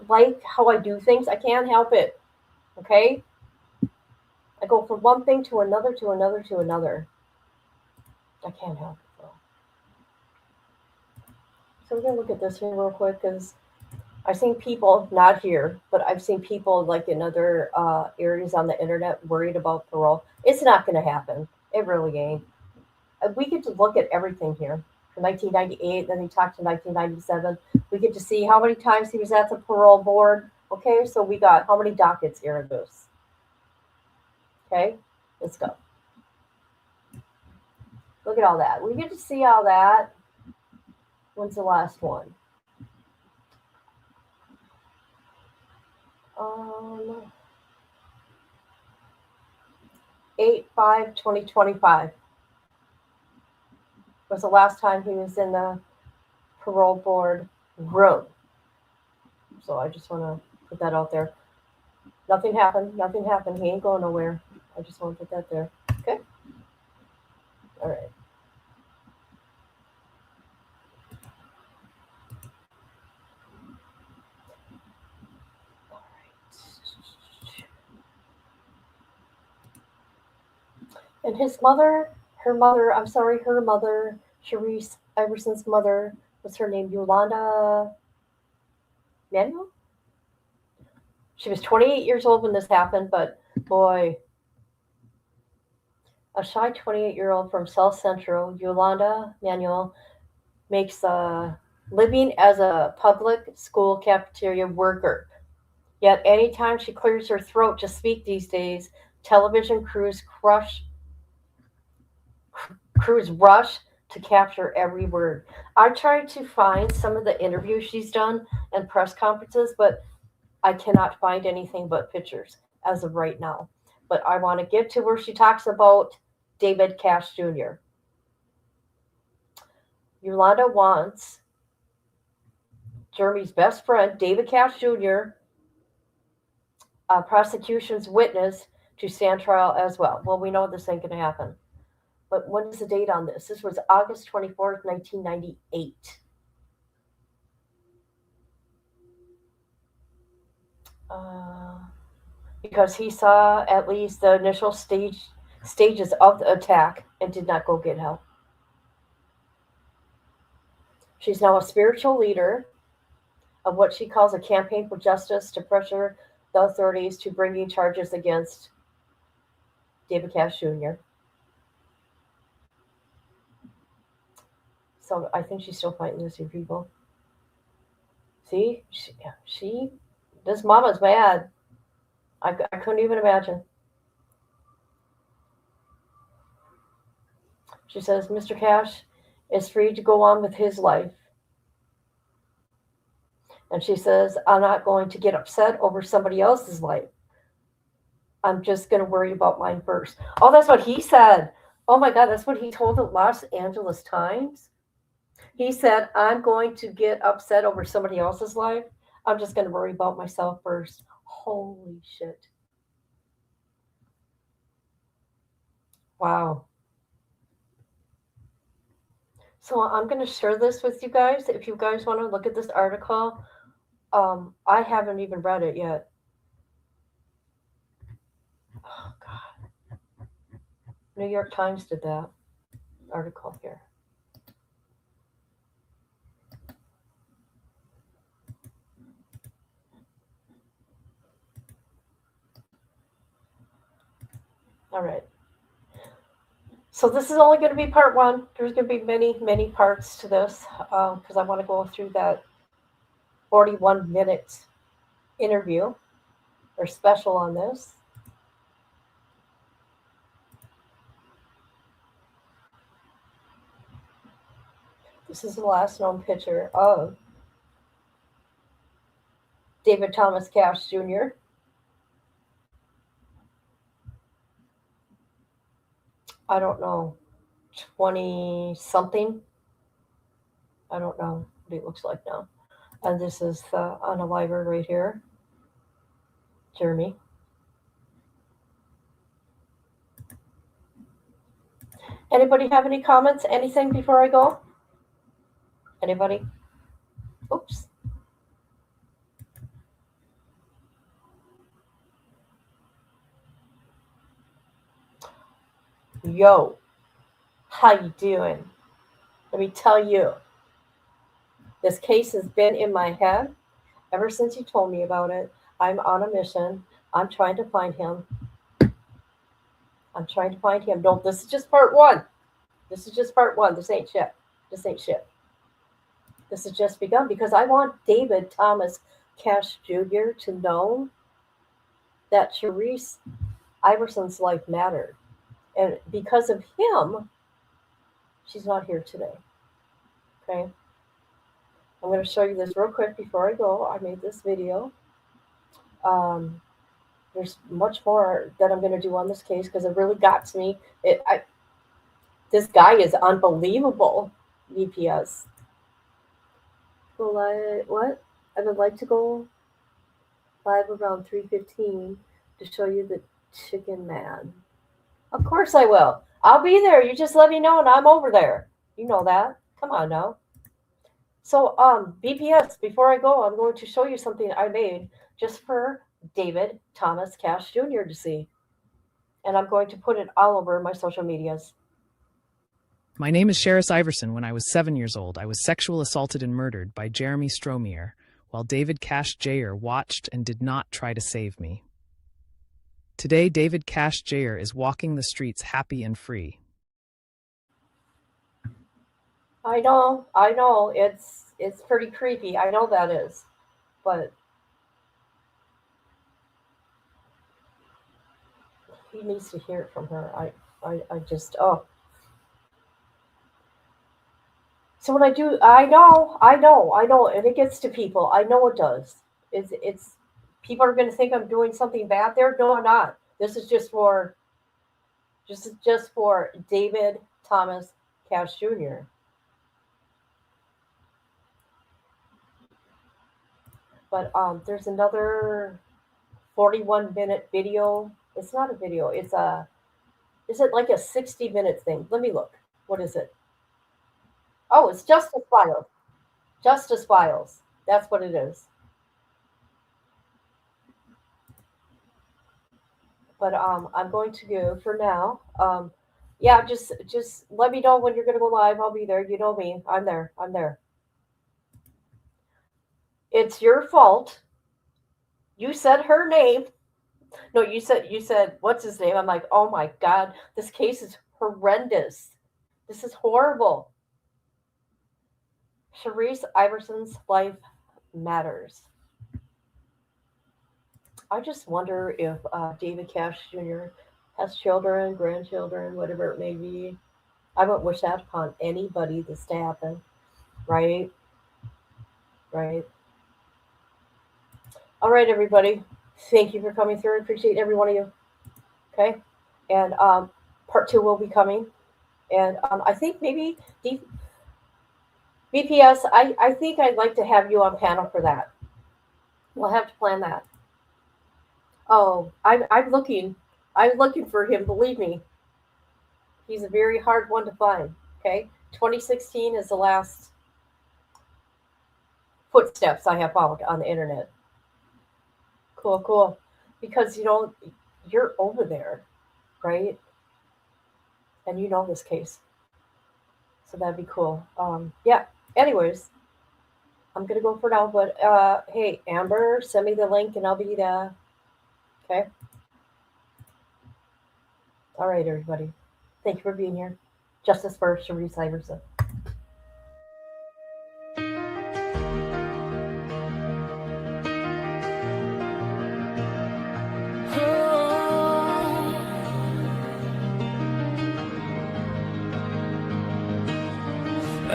Speaker 2: like how I do things. I can't help it. Okay? I go from one thing to another to another to another. I can't help it though. So we're gonna look at this here real quick because I've seen people, not here, but I've seen people like in other areas on the internet worried about parole. It's not gonna happen. It really ain't. We get to look at everything here. From 1998, then he talked to 1997. We get to see how many times he was at the parole board. Okay, so we got how many dockets here in this. Okay, let's go. Look at all that. We get to see all that. When's the last one? 8/5/2025 was the last time he was in the parole board room. So I just want to put that out there. Nothing happened. Nothing happened. He ain't going nowhere. I just want to put that there. Okay? All right. And his mother, her mother, Sherrice, Iverson's mother, what's her name? Yolanda Manuel? She was 28 years old when this happened, but boy, A shy 28-year-old from South Central, Yolanda Manuel, makes a living as a public school cafeteria worker. Yet anytime she clears her throat to speak these days, television crews rush to capture every word. I tried to find some of the interviews she's done and press conferences, but I cannot find anything but pictures as of right now. But I want to get to where she talks about David Cash Jr. Yolanda wants Jeremy's best friend, David Cash Jr., a prosecution's witness, to stand trial as well. Well, we know this ain't going to happen. But when is the date on this? This was August 24th, 1998. Because he saw at least the initial stages of the attack and did not go get help. She's now a spiritual leader of what she calls a campaign for justice to pressure the authorities to bringing charges against David Cash Jr. So I think she's still fighting these two people. See, this mama's mad. I couldn't even imagine. She says, Mr. Cash is free to go on with his life. And she says, I'm not going to get upset over somebody else's life. I'm just going to worry about mine first. Oh, that's what he said. Oh my God, that's what he told the Los Angeles Times. He said, I'm going to get upset over somebody else's life. I'm just going to worry about myself first. Holy shit. Wow. So I'm going to share this with you guys. If you guys want to look at this article, I haven't even read it yet. Oh, God. New York Times did that article here. All right. So this is only going to be part one. There's going to be many, many parts to this because I want to go through that 41-minute interview or special on this. This is the last known picture of David Thomas Cash Jr. I don't know, 20-something. I don't know what he looks like now. And this is on a library right here. Jeremy. Anybody have any comments? Anything before I go? Anybody? Oops. Yo, how you doing? Let me tell you, this case has been in my head ever since you told me about it. I'm on a mission. I'm trying to find him. I'm trying to find him. No, this is just part one. This is just part one. This ain't shit. This ain't shit. This has just begun because I want David Thomas Cash Jr. to know that Sherrice Iverson's life mattered. And because of him, she's not here today. Okay? I'm going to show you this real quick before I go. I made this video. There's much more that I'm going to do on this case because it really got to me. This guy is unbelievable, VPS. What? I would like to go live around 3:15 to show you the chicken man. Of course I will. I'll be there. You just let me know and I'm over there. You know that. Come on now. So, BPS, before I go, I'm going to show you something I made just for David Thomas Cash Jr. to see. And I'm going to put it all over my social medias.
Speaker 3: My name is Sherrice Iverson. When I was 7 years old, I was sexual assaulted and murdered by Jeremy Stromier, while David Cash Jr. watched and did not try to save me. Today, David Cash Jr. is walking the streets happy and free.
Speaker 2: I know, it's pretty creepy. I know that is, but he needs to hear it from her. I just So when I do, I know, and it gets to people. I know it does. It's people are going to think I'm doing something bad there. No, I'm not. This is just for David Thomas Cash Jr. But there's another 41-minute video. It's not a video. Is it like a 60-minute thing? Let me look. What is it? Oh, it's Justice Files. Justice Files. That's what it is. But I'm going to go for now. Yeah, just let me know when you're going to go live. I'll be there. You know me. I'm there. I'm there. It's your fault. You said her name. No, you said what's his name? I'm like, oh my God, this case is horrendous. This is horrible. Sherrice Iverson's life matters. I just wonder if David Cash Jr. has children, grandchildren, whatever it may be. I wouldn't wish that upon anybody this to happen. Right? Right. All right, everybody. Thank you for coming through. I appreciate every one of you. Okay? And part 2 will be coming. And I think maybe BPS, I think I'd like to have you on panel for that. We'll have to plan that. Oh, I'm looking for him, believe me. He's a very hard one to find. Okay? 2016 is the last footsteps I have found on the internet. Cool. Because you're over there, right? And you know this case. So that'd be cool. Yeah. Anyways, I'm gonna go for now, but hey, Amber, send me the link and I'll be there. Okay. All right, everybody. Thank you for being here. Justice for Sherrice Iverson.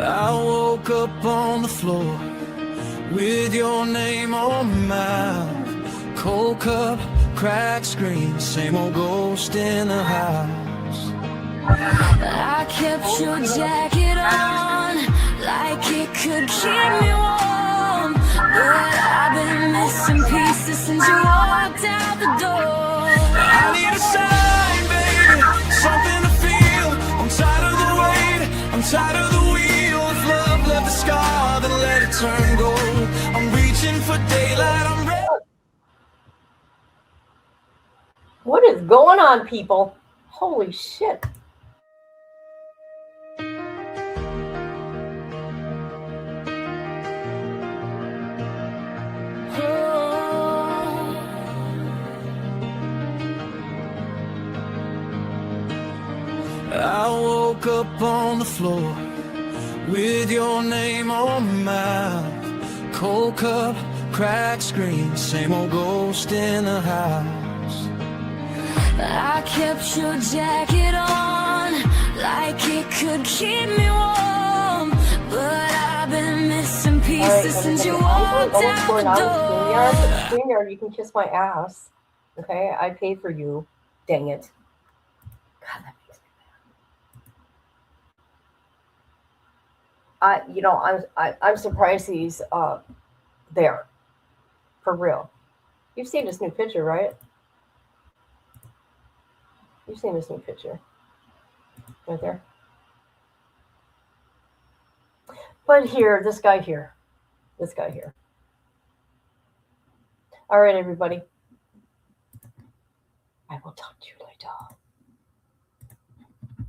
Speaker 5: I woke up on the floor with your name on my mouth. Cold cup, cracked screen, same old ghost in the house. I kept your jacket on like it could keep me warm, but I've been missing pieces since you walked out the door. I need a sign, baby, something to feel. I'm tired of the weight, I'm tired of the wheel. If love left a scar, then let it turn gold. I'm reaching for daylight, I'm ready.
Speaker 2: What is going on, people? Holy shit.
Speaker 5: I woke up on the floor with your name on my mouth. Cold cup, cracked screen, same old ghost in the house. I kept your jacket on like it could keep me warm, but I've been missing pieces since you walked out the door.
Speaker 2: StreamYard, you can kiss my ass. Okay, I paid for you. Dang it. God, that makes me mad. I'm surprised he's there. For real. You've seen this new picture, right? You've seen this new picture. Right there. But here, this guy here. This guy here. All right, everybody. I will talk to you later.